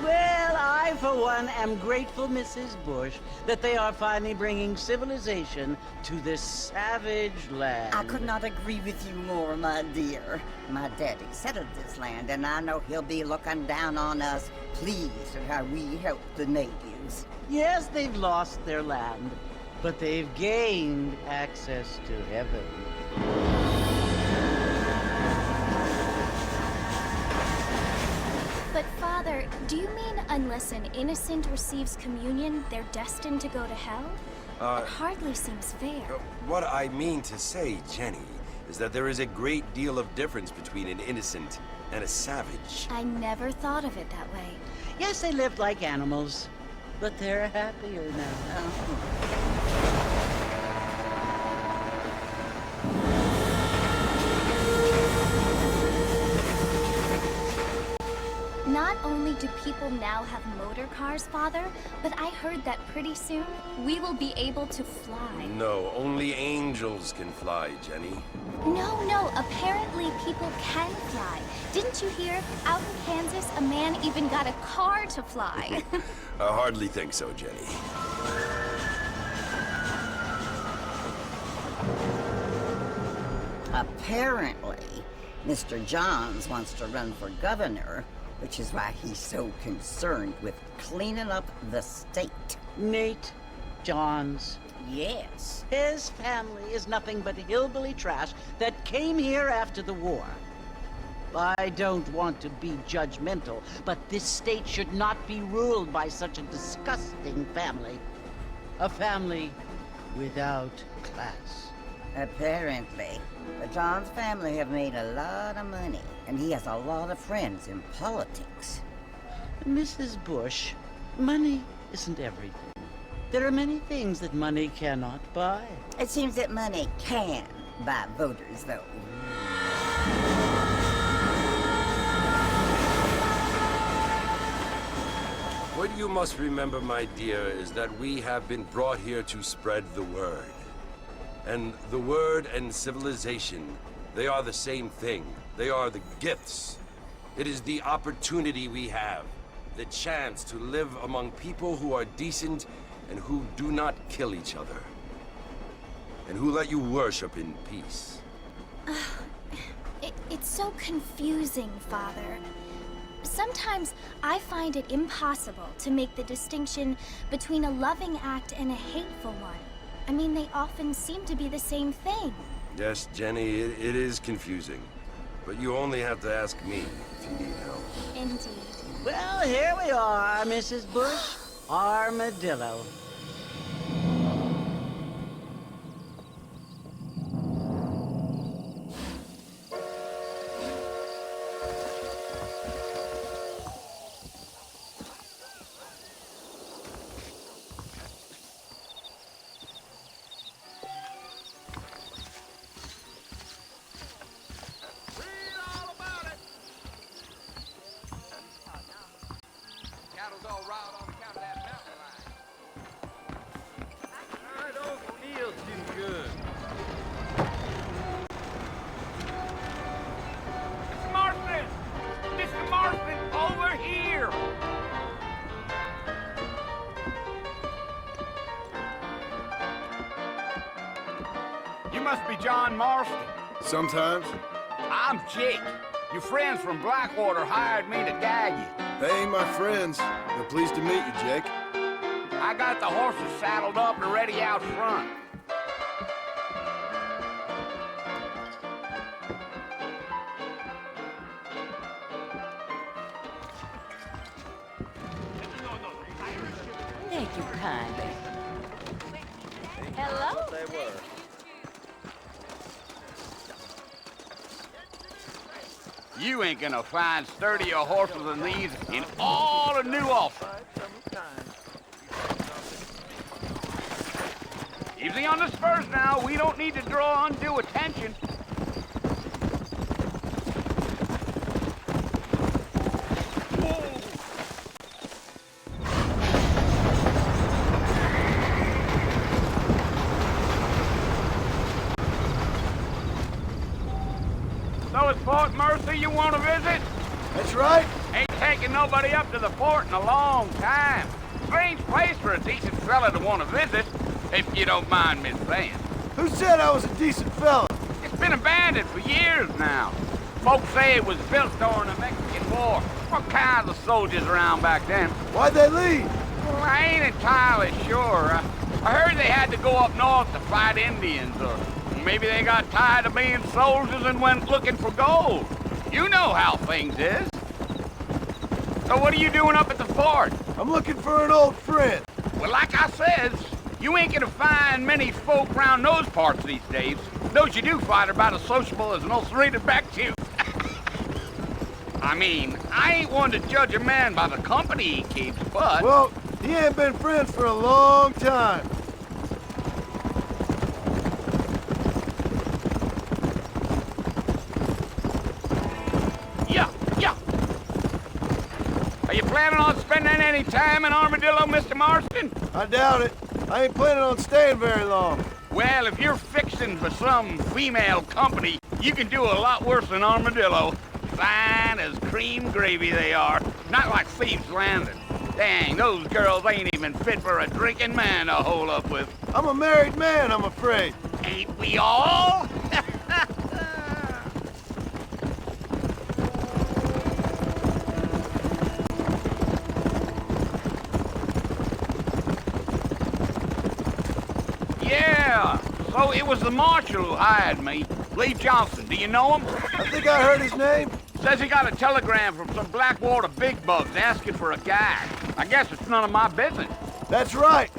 Well, I, for one, am grateful, Mrs. Bush, that they are finally bringing civilization to this savage land. I could not agree with you more, my dear. My daddy settled this land, and I know he'll be looking down on us, pleased at how we help the natives. Yes, they've lost their land, but they've gained access to heaven. But Father, do you mean unless an innocent receives communion, they're destined to go to hell? It hardly seems fair. What I mean to say, Jenny, is that there is a great deal of difference between an innocent and a savage. I never thought of it that way. Yes, they lived like animals, but they're happier now. Not only do people now have motor cars, Father, but I heard that pretty soon we will be able to fly. No, only angels can fly, Jenny. No, apparently people can fly. Didn't you hear? Out in Kansas, a man even got a car to fly. I hardly think so, Jenny. Apparently, Mr. Johns wants to run for governor, which is why he's so concerned with cleaning up the state. Nate Johns. Yes. His family is nothing but hillbilly trash that came here after the war. I don't want to be judgmental, but this state should not be ruled by such a disgusting family. A family without class. Apparently. The Johns family have made a lot of money, and he has a lot of friends in politics. Mrs. Bush, money isn't everything. There are many things that money cannot buy. It seems that money can buy voters, though. What you must remember, my dear, is that we have been brought here to spread the word. And the word and civilization, they are the same thing. They are the gifts. It is the opportunity we have, the chance to live among people who are decent and who do not kill each other. And who let you worship in peace. It's so confusing, Father. Sometimes I find it impossible to make the distinction between a loving act and a hateful one. I mean, they often seem to be the same thing. Yes, Jenny, it is confusing. But you only have to ask me if you need help. Indeed. Well, here we are, Mrs. Bush. Armadillo. You must be John Marston. Sometimes. I'm Jake. Your friends from Blackwater hired me to guide you. They ain't my friends. They're pleased to meet you, Jake. I got the horses saddled up and ready out front. Thank you kindly. Hello? You ain't gonna find sturdier horses than these in all of New Ulster. Easy on the spurs now. We don't need to draw undue attention. So it's Fort Mercy you want to visit? That's right. Ain't taken nobody up to the fort in a long time. Strange place for a decent fella to want to visit, if you don't mind me saying. Who said I was a decent fella? It's been abandoned for years now. Folks say it was built during the Mexican War. What kinds of soldiers around back then? Why'd they leave? Well, I ain't entirely sure. I heard they had to go up north to fight Indians, or maybe they got tired of being soldiers and went looking for gold. You know how things is. So what are you doing up at the fort? I'm looking for an old friend. Well, like I says, you ain't gonna find many folk around those parts these days. Those you do find are about as sociable as an ulcerated back tooth. I mean, I ain't one to judge a man by the company he keeps, but... Well, he ain't been friends for a long time. Yeah. Are you planning on spending any time in Armadillo, Mr. Marston? I doubt it. I ain't planning on staying very long. Well, if you're fixing for some female company, you can do a lot worse than Armadillo. Fine as cream gravy they are. Not like Thieves' Landing. Dang, those girls ain't even fit for a drinking man to hole up with. I'm a married man, I'm afraid. Ain't we all? Yeah, so it was the marshal who hired me. Lee Johnson, do you know him? I think I heard his name. Says he got a telegram from some Blackwater big bugs asking for a guy. I guess it's none of my business. That's right.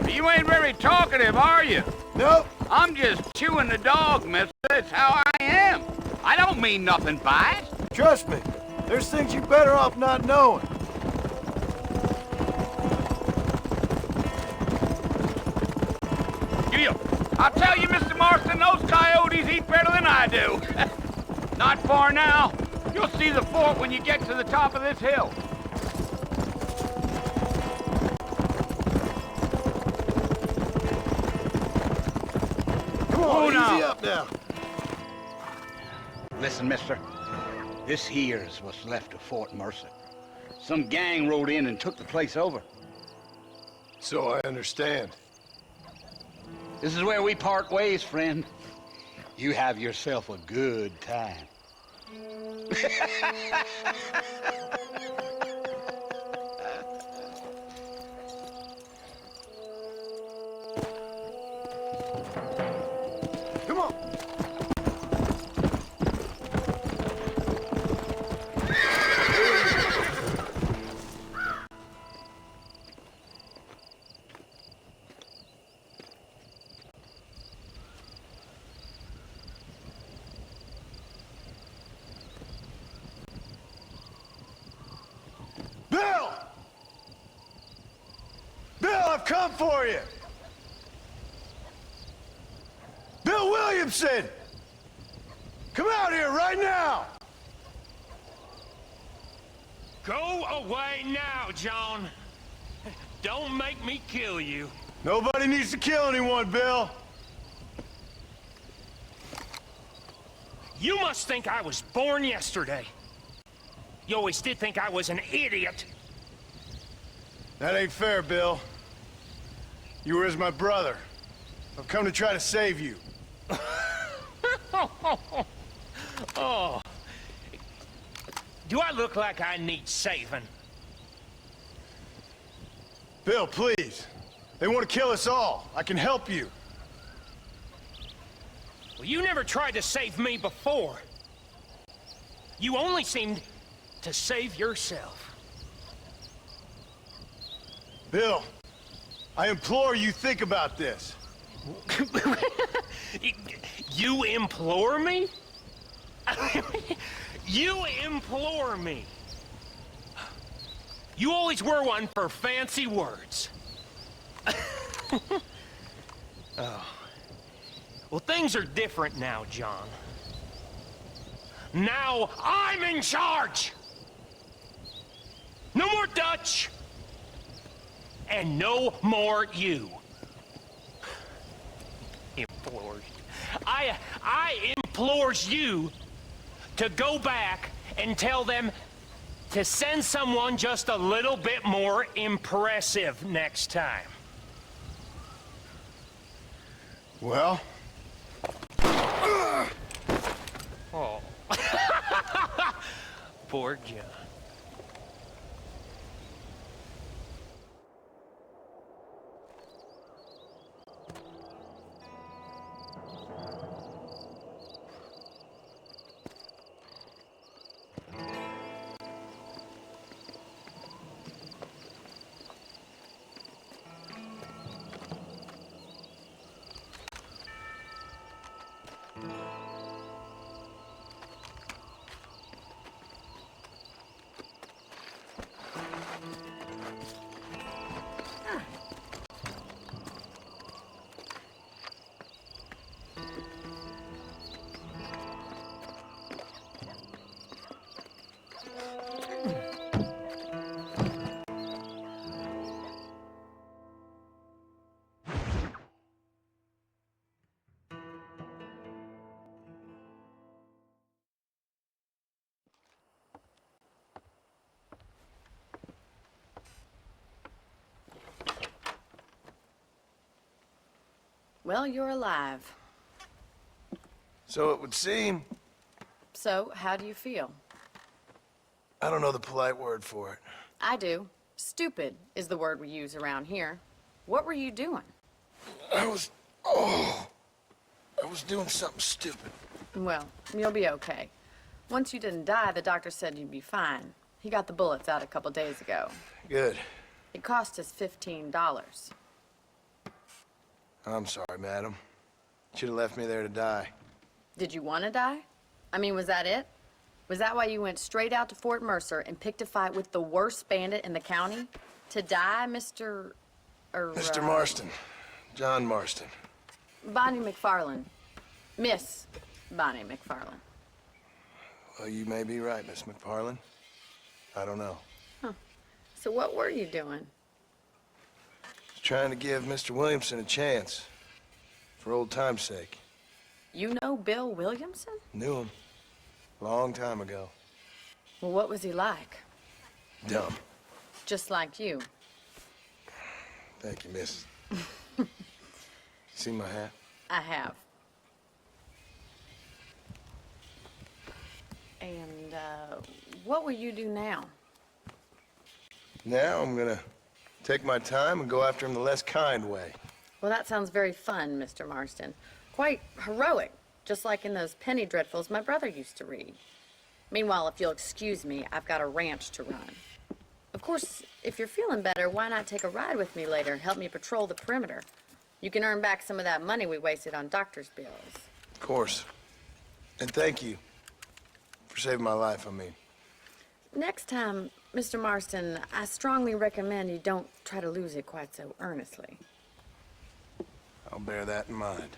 You ain't very talkative, are you? Nope. I'm just chewing the dog, mister. It's how I am. I don't mean nothing by it. Trust me. There's things you're better off not knowing. I'll tell you, Mr. Marston, those coyotes eat better than I do. Not far now. You'll see the fort when you get to the top of this hill. Come on, easy up now. Listen, mister. This here's what's left of Fort Mercer. Some gang rode in and took the place over. So I understand. This is where we part ways, friend. You have yourself a good time. Come on. Bill! Bill, I've come for you! Bill Williamson! Come out here right now! Go away now, John. Don't make me kill you. Nobody needs to kill anyone, Bill. You must think I was born yesterday. You always did think I was an idiot. That ain't fair, Bill. You were as my brother. I've come to try to save you. Oh. Do I look like I need saving? Bill, please. They want to kill us all. I can help you. Well, you never tried to save me before. You only seemed to save yourself. Bill, I implore you think about this. You implore me? You implore me. You always were one for fancy words. Oh. Well, things are different now, John. Now I'm in charge! No more Dutch! and no more you. Implores. I implores you to go back and tell them to send someone just a little bit more impressive next time. Well? Oh. Poor John. Well, you're alive. So it would seem. So, how do you feel? I don't know the polite word for it. I do. Stupid is the word we use around here. What were you doing? I was doing something stupid. Well, you'll be okay. Once you didn't die, the doctor said you'd be fine. He got the bullets out a couple days ago. Good. It cost us $15. I'm sorry, madam. Should have left me there to die. Did you want to die? I mean, was that it? Was that why you went straight out to Fort Mercer and picked a fight with the worst bandit in the county? To die, Mr. Mr. Marston. John Marston. Bonnie McFarland. Miss Bonnie McFarland. Well, you may be right, Miss McFarland. I don't know. So what were you doing? Trying to give Mr. Williamson a chance. For old time's sake. You know Bill Williamson? Knew him. Long time ago. Well, what was he like? Dumb. Just like you. Thank you, miss. See my hat? I have. And, what will you do now? Now I'm gonna take my time and go after him the less kind way. Well, that sounds very fun, Mr. Marston. Quite heroic, just like in those penny dreadfuls my brother used to read. Meanwhile, if you'll excuse me, I've got a ranch to run. Of course, if you're feeling better, why not take a ride with me later and help me patrol the perimeter? You can earn back some of that money we wasted on doctor's bills. Of course. And thank you for saving my life, I mean. Next time, Mr. Marston, I strongly recommend you don't try to lose it quite so earnestly. I'll bear that in mind.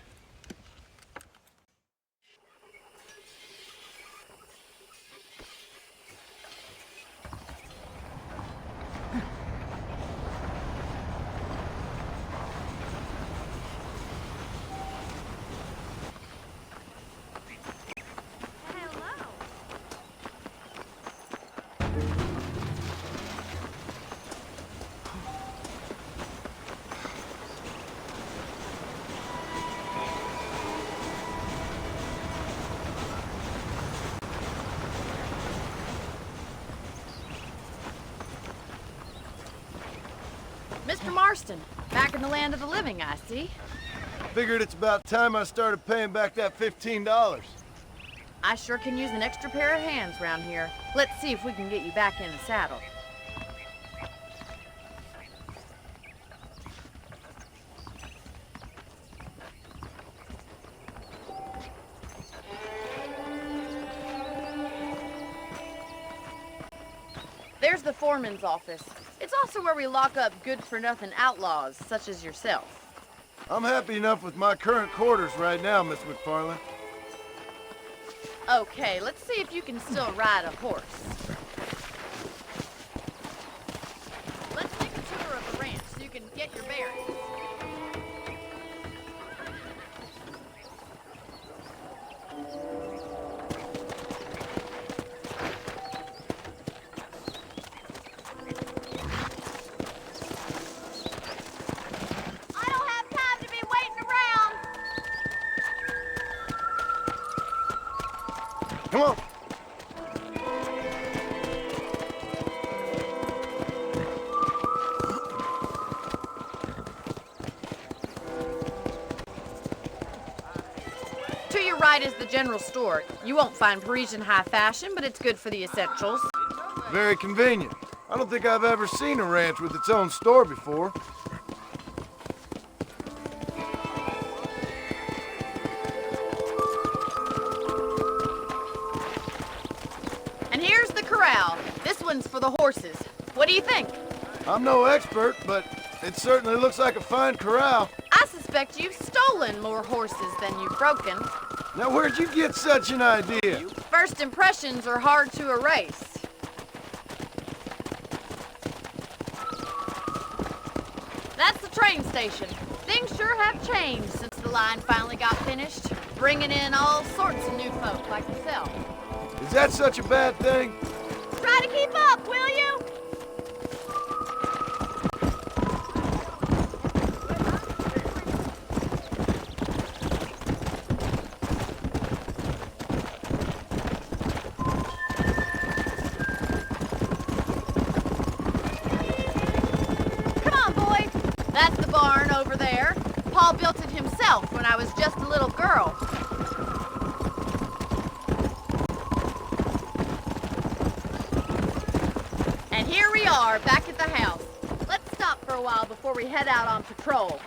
Mr. Marston, back in the land of the living, I see. Figured it's about time I started paying back that $15. I sure can use an extra pair of hands around here. Let's see if we can get you back in the saddle. There's the foreman's office. It's also where we lock up good-for-nothing outlaws, such as yourself. I'm happy enough with my current quarters right now, Miss McFarland. Okay, let's see if you can still ride a horse. Let's take a tour of the ranch so you Come on. To your right is the general store. You won't find Parisian high fashion, but it's good for the essentials. Very convenient. I don't think I've ever seen a ranch with its own store before. And here's the corral. This one's for the horses. What do you think? I'm no expert, but it certainly looks like a fine corral. I suspect you've stolen more horses than you've broken. Now, where'd you get such an idea? First impressions are hard to erase. That's the train station. Things sure have changed since the line finally got finished, bringing in all sorts of new folk like yourself. Is that such a bad thing? Try to keep up, will you? Come on, boys. That's the barn over there. Paul built it himself when I was just a little girl. And here we are, back at the house. Let's stop for a while before we head out on patrol.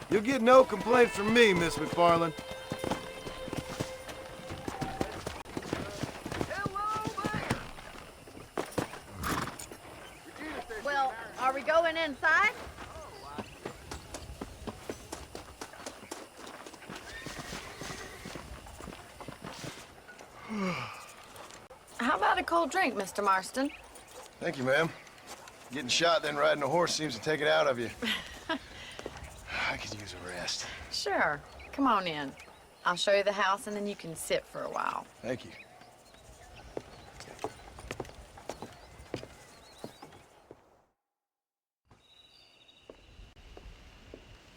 You'll get no complaints from me, Miss McFarland. Well, are we going inside? How about a cold drink, Mr. Marston? Thank you, ma'am. Getting shot, then riding a horse seems to take it out of you. I could use a rest. Sure. Come on in. I'll show you the house, and then you can sit for a while. Thank you.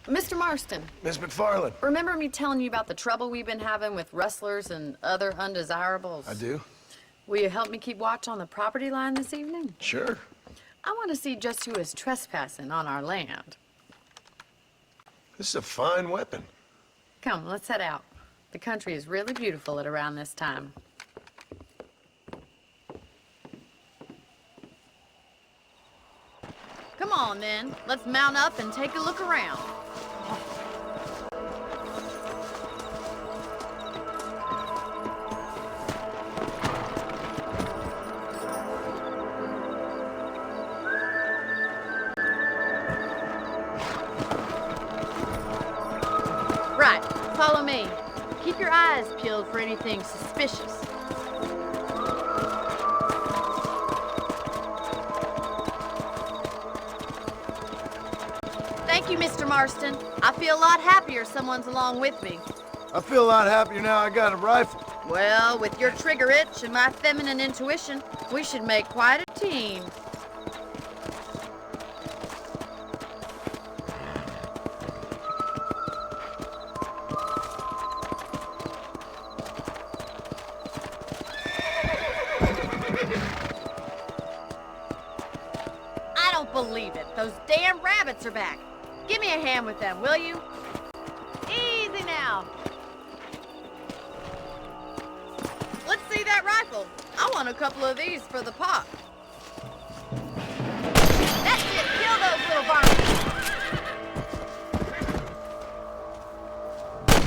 Mr. Marston, Miss McFarland. remember me telling you about the trouble we've been having with rustlers and other undesirables? I do. Will you help me keep watch on the property line this evening? Sure. I want to see just who is trespassing on our land. This is a fine weapon. Come, let's head out. The country is really beautiful at around this time. Come on, then. Let's mount up and take a look around. Right, follow me. Keep your eyes peeled for anything suspicious. Thank you, Mr. Marston. I feel a lot happier someone's along with me. I feel a lot happier now I got a rifle. Well, with your trigger itch and my feminine intuition, we should make quite a team. I don't believe it. Those damn rabbits are back. Give me a hand with them, will you? Easy now. Let's see that rifle. I want a couple of these for the pot. That's it. Kill those little varmints.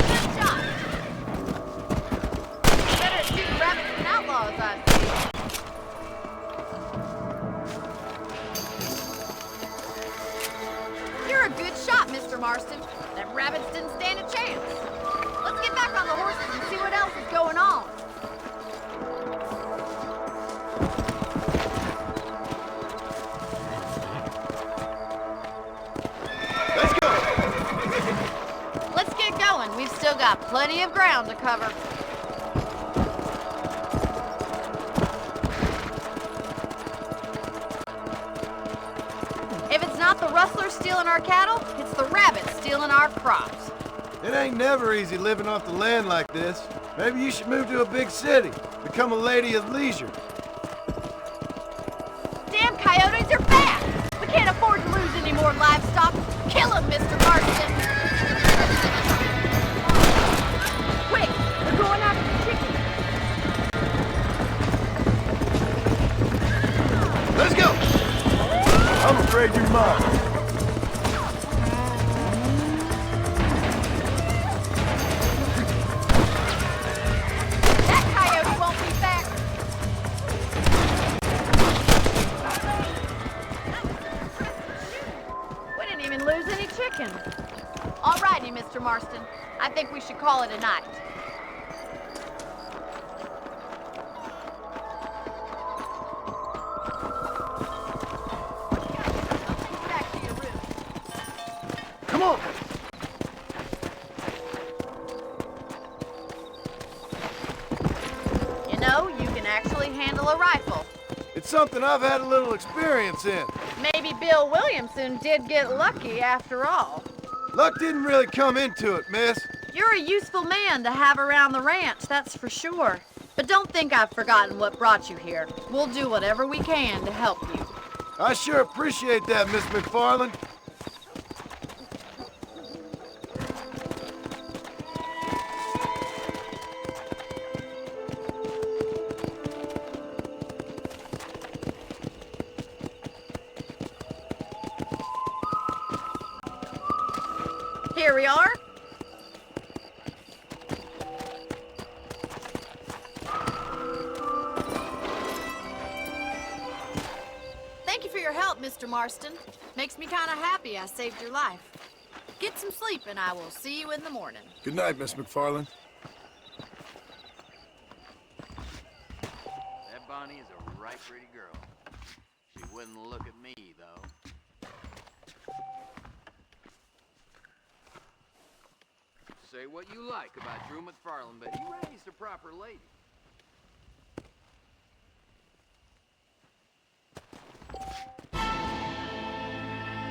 Good shot. Better at shooting rabbits than outlaws, I see. You're a good shot, Mr. Marston. Them rabbits didn't stand a chance. Let's get back on the horses and see what else is going on. Let's go! Let's get going. We've still got plenty of ground to cover. If it's not the rustlers stealing our cattle, it's the rabbits stealing our crops. It ain't never easy living off the land like this. Maybe you should move to a big city. Become a lady of leisure. Damn coyotes are back! We can't afford to lose any more livestock. Kill them, Mr. Marston! Quick! We're going after the chickens! Let's go! I'm afraid you're mine. That coyote won't be back! We didn't even lose any chicken. All righty, Mr. Marston. I think we should call it a night. Back to your room. Come on! You know, you can actually handle a rifle. It's something I've had a little experience in. Maybe Bill Williamson did get lucky after all. Luck didn't really come into it, miss. You're a useful man to have around the ranch, that's for sure. But don't think I've forgotten what brought you here. We'll do whatever we can to help you. I sure appreciate that, Miss McFarland. Here we are. Thank you for your help, Mr. Marston. Makes me kind of happy I saved your life. Get some sleep and I will see you in the morning. Good night, Miss McFarland. That Bonnie is a right pretty girl. She wouldn't look at me, though. Say what you like about Drew McFarland, but he raised a proper lady.